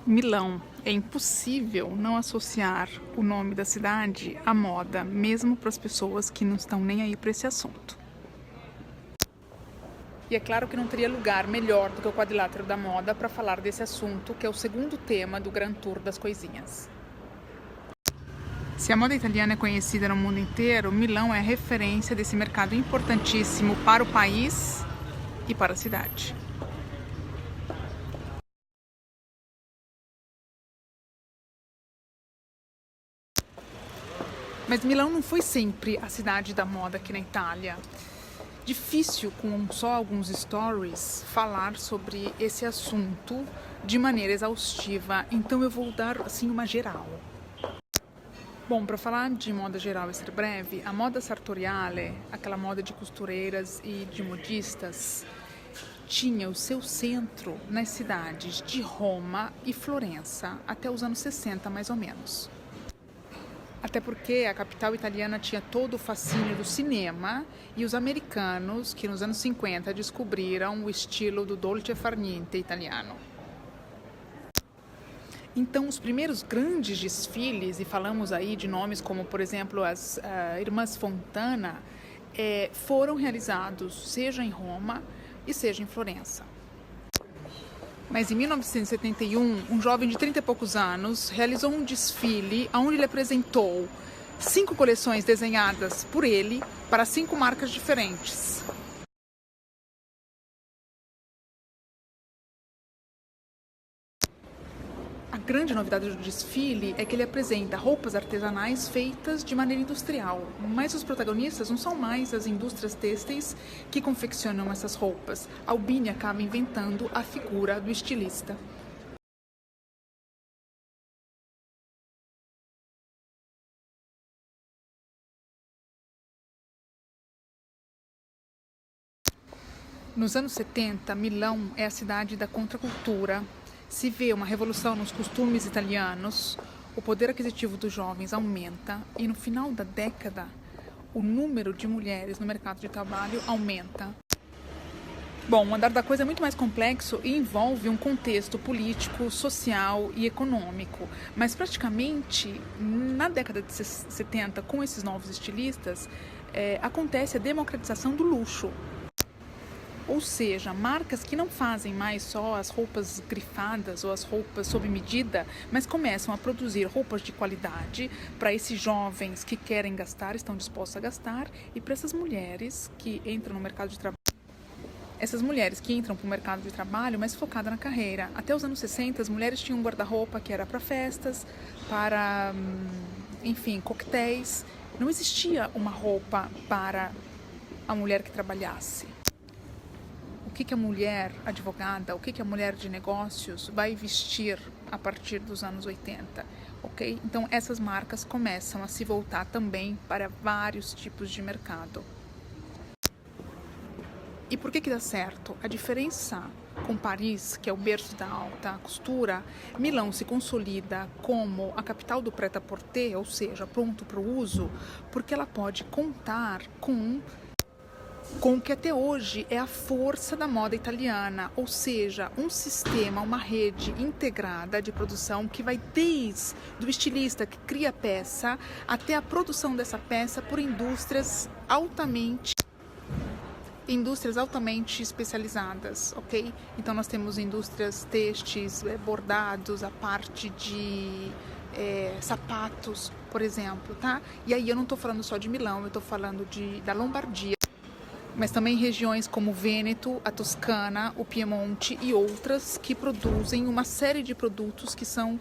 Milão. É impossível não associar o nome da cidade à moda, mesmo para as pessoas que não estão nem aí para esse assunto. E é claro que não teria lugar melhor do que o quadrilátero da moda para falar desse assunto, que é o segundo tema do Grand Tour das Coisinhas. Se a moda italiana é conhecida no mundo inteiro, Milão é a referência desse mercado importantíssimo para o país e para a cidade. Mas Milão não foi sempre a cidade da moda aqui na Itália. Difícil, com só alguns stories, falar sobre esse assunto de maneira exaustiva, então eu vou dar assim uma geral. Bom, para falar de moda geral e ser breve, a moda sartoriale, aquela moda de costureiras e de modistas, tinha o seu centro nas cidades de Roma e Florença até os anos 60, mais ou menos. Até porque a capital italiana tinha todo o fascínio do cinema e os americanos, que nos anos 50 descobriram o estilo do dolce far niente italiano. Então, os primeiros grandes desfiles, e falamos aí de nomes como, por exemplo, as Irmãs Fontana, foram realizados seja em Roma e seja em Florença. Mas em 1971, um jovem de 30 e poucos anos realizou um desfile onde ele apresentou 5 coleções desenhadas por ele para 5 marcas diferentes. A grande novidade do desfile é que ele apresenta roupas artesanais feitas de maneira industrial, mas os protagonistas não são mais as indústrias têxteis que confeccionam essas roupas. Albini acaba inventando a figura do estilista. Nos anos 70, Milão é a cidade da contracultura. Se vê uma revolução nos costumes italianos, o poder aquisitivo dos jovens aumenta e no final da década o número de mulheres no mercado de trabalho aumenta. Bom, o andar da coisa é muito mais complexo e envolve um contexto político, social e econômico. Mas praticamente na década de 70, com esses novos estilistas, acontece a democratização do luxo. Ou seja, marcas que não fazem mais só as roupas grifadas ou as roupas sob medida, mas começam a produzir roupas de qualidade para esses jovens que querem gastar, estão dispostos a gastar, e para essas mulheres que entram no mercado de trabalho. Essas mulheres que entram para o mercado de trabalho, mas focada na carreira. Até os anos 60, as mulheres tinham um guarda-roupa que era para festas, para, enfim, coquetéis. Não existia uma roupa para a mulher que trabalhasse. O que a mulher advogada, o que a mulher de negócios vai vestir a partir dos anos 80, ok? Então essas marcas começam a se voltar também para vários tipos de mercado. E por que dá certo? A diferença com Paris, que é o berço da alta costura, Milão se consolida como a capital do prêt-à-porter, ou seja, pronto para o uso, porque ela pode contar com o que até hoje é a força da moda italiana, ou seja, um sistema, uma rede integrada de produção que vai desde o estilista que cria a peça até a produção dessa peça por indústrias altamente especializadas, ok? Então nós temos indústrias têxteis, bordados, a parte de sapatos, por exemplo, tá? E aí eu não estou falando só de Milão, eu estou falando da Lombardia, mas também regiões como o Vêneto, a Toscana, o Piemonte e outras que produzem uma série de produtos que são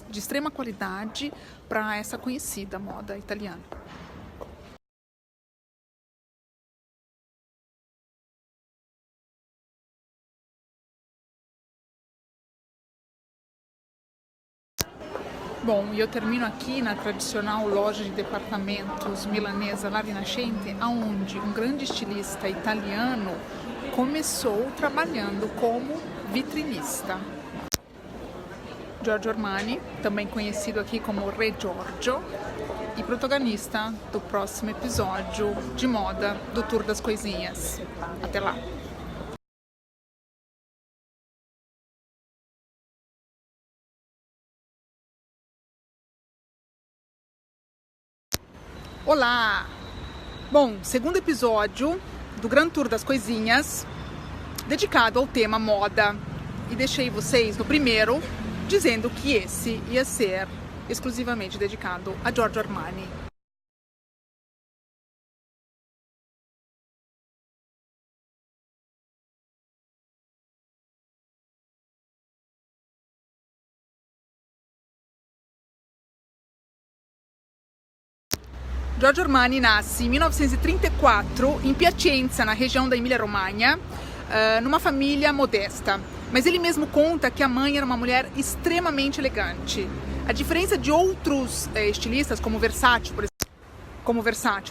de extrema qualidade para essa conhecida moda italiana. Bom, e eu termino aqui na tradicional loja de departamentos milanesa La Rinascente, onde um grande estilista italiano começou trabalhando como vitrinista. Giorgio Armani, também conhecido aqui como Re Giorgio, e protagonista do próximo episódio de moda do Tour das Coisinhas. Até lá! Olá! Bom, segundo episódio do Grand Tour das Coisinhas, dedicado ao tema moda. E deixei vocês no primeiro dizendo que esse ia ser exclusivamente dedicado a Giorgio Armani. Giorgio Armani nasce em 1934 em Piacenza, na região da Emília-Romagna, numa família modesta. Mas ele mesmo conta que a mãe era uma mulher extremamente elegante. A diferença de outros estilistas, como Versace,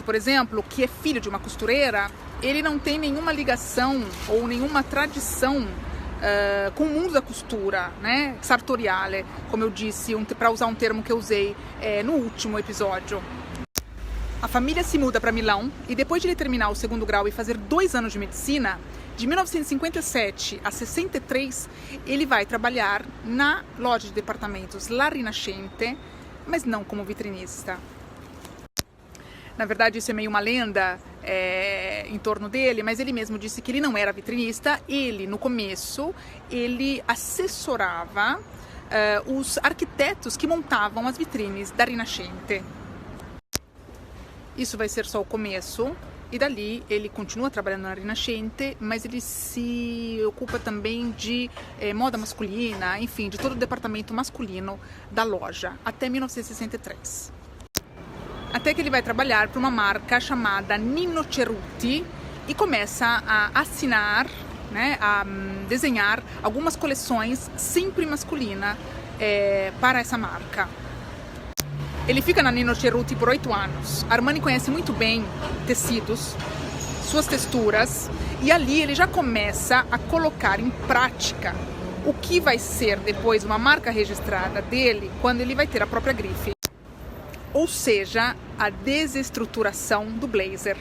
por exemplo, que é filho de uma costureira, ele não tem nenhuma ligação ou nenhuma tradição com o mundo da costura, né? Sartoriale, como eu disse, para usar um termo que eu usei no último episódio. A família se muda para Milão e depois de ele terminar o segundo grau e fazer 2 anos de medicina, de 1957 a 63, ele vai trabalhar na loja de departamentos La Rinascente, mas não como vitrinista. Na verdade, isso é meio uma lenda em torno dele, mas ele mesmo disse que ele não era vitrinista. Ele, no começo, ele assessorava os arquitetos que montavam as vitrines da Rinascente. Isso vai ser só o começo, e dali ele continua trabalhando na Rinascente, mas ele se ocupa também de moda masculina, enfim, de todo o departamento masculino da loja, até 1963. Até que ele vai trabalhar para uma marca chamada Nino Cerruti e começa a assinar, né, a desenhar algumas coleções sempre masculina para essa marca. Ele fica na Nino Cerruti por 8 anos. Armani conhece muito bem tecidos, suas texturas, e ali ele já começa a colocar em prática o que vai ser depois uma marca registrada dele quando ele vai ter a própria grife. Ou seja, a desestruturação do blazer.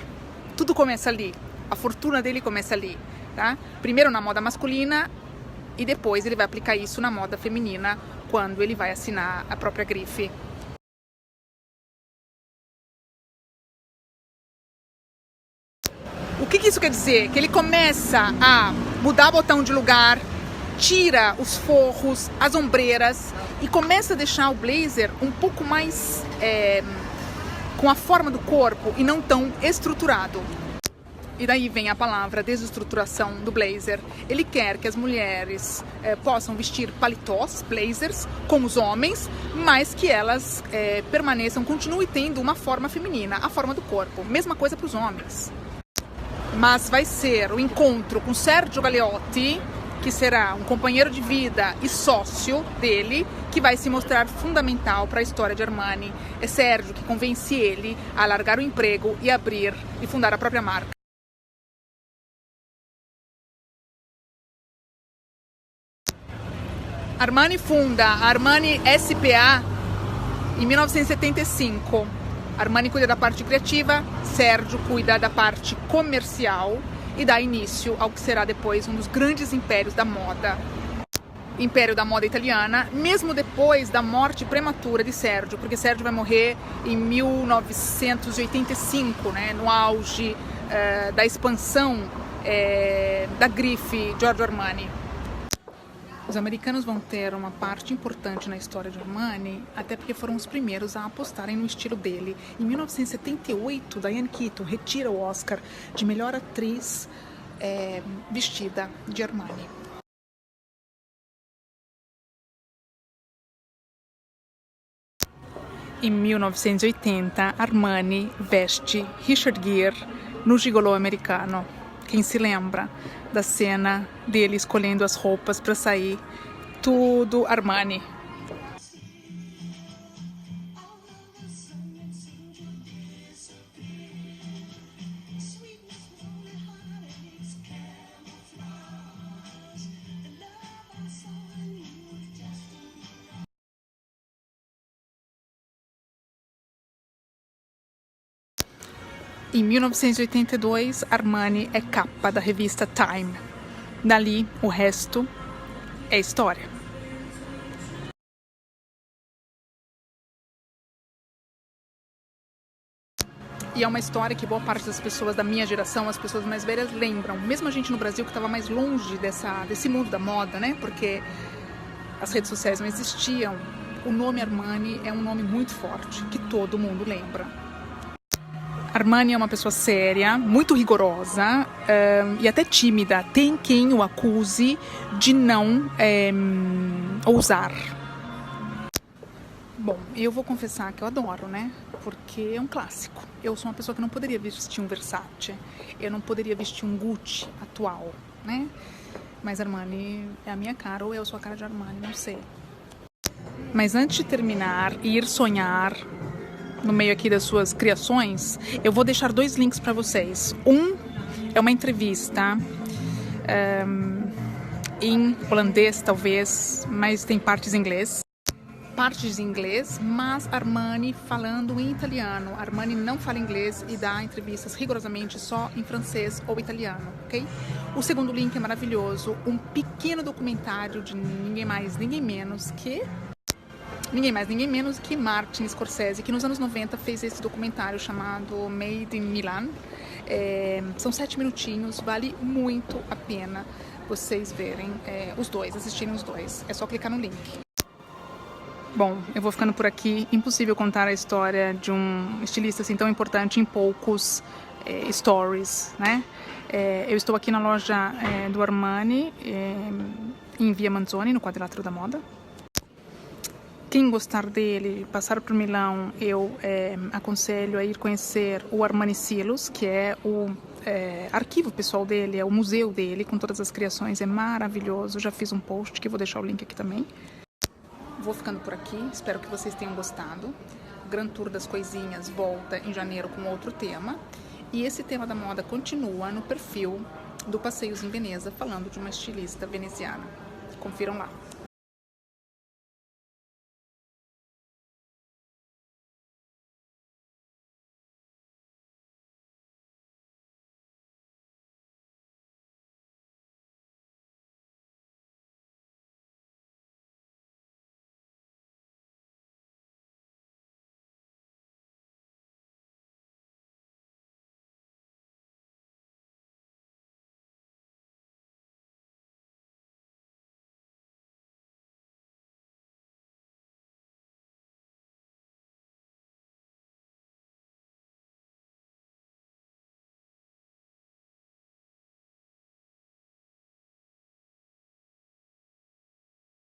Tudo começa ali, a fortuna dele começa ali, tá? Primeiro na moda masculina e depois ele vai aplicar isso na moda feminina quando ele vai assinar a própria grife. O que isso quer dizer? Que ele começa a mudar o botão de lugar, tira os forros, as ombreiras e começa a deixar o blazer um pouco mais com a forma do corpo e não tão estruturado. E daí vem a palavra desestruturação do blazer. Ele quer que as mulheres possam vestir paletós, blazers, como os homens, mas que elas permaneçam, continuem tendo uma forma feminina, a forma do corpo. Mesma coisa para os homens. Mas vai ser o encontro com Sergio Galeotti, que será um companheiro de vida e sócio dele, que vai se mostrar fundamental para a história de Armani. É Sergio que convence ele a largar o emprego e abrir e fundar a própria marca. Armani funda a Armani SPA em 1975. Armani cuida da parte criativa, Sergio cuida da parte comercial e dá início ao que será depois um dos grandes impérios da moda. Império da moda italiana, mesmo depois da morte prematura de Sergio, porque Sergio vai morrer em 1985, né, no auge da expansão da grife Giorgio Armani. Os americanos vão ter uma parte importante na história de Armani, até porque foram os primeiros a apostarem no estilo dele. Em 1978, Diane Keaton retira o Oscar de melhor atriz vestida de Armani. Em 1980, Armani veste Richard Gere no Gigolô americano. Quem se lembra da cena dele escolhendo as roupas para sair? Tudo Armani. Em 1982, Armani é capa da revista Time. Dali, o resto é história. E é uma história que boa parte das pessoas da minha geração, as pessoas mais velhas, lembram. Mesmo a gente no Brasil que estava mais longe desse mundo da moda, né? Porque as redes sociais não existiam. O nome Armani é um nome muito forte, que todo mundo lembra. Armani é uma pessoa séria, muito rigorosa e até tímida. Tem quem o acuse de não ousar. Bom, eu vou confessar que eu adoro, né? Porque é um clássico. Eu sou uma pessoa que não poderia vestir um Versace, eu não poderia vestir um Gucci atual, né? Mas Armani é a minha cara, ou eu sou a cara de Armani, não sei. Mas antes de terminar e ir sonhar no meio aqui das suas criações, eu vou deixar 2 links para vocês. Um é uma entrevista em holandês, talvez, mas tem partes em inglês. Mas Armani falando em italiano. Armani não fala inglês e dá entrevistas rigorosamente só em francês ou italiano, ok? O segundo link é maravilhoso, um pequeno documentário de ninguém mais, ninguém menos que Martin Scorsese, que nos anos 90 fez esse documentário chamado Made in Milan. São 7 minutinhos, vale muito a pena vocês verem assistirem os dois. É só clicar no link. Bom, eu vou ficando por aqui. Impossível contar a história de um estilista assim tão importante em poucos stories, né? Eu estou aqui na loja do Armani, em Via Manzoni, no Quadrilátero da Moda. Quem gostar dele, passar por Milão, eu aconselho a ir conhecer o Armani Silos, que é o arquivo pessoal dele, é o museu dele, com todas as criações, é maravilhoso. Já fiz um post, que vou deixar o link aqui também. Vou ficando por aqui, espero que vocês tenham gostado. O Grand Tour das Coisinhas volta em janeiro com outro tema. E esse tema da moda continua no perfil do Passeios em Veneza, falando de uma estilista veneziana. Confiram lá.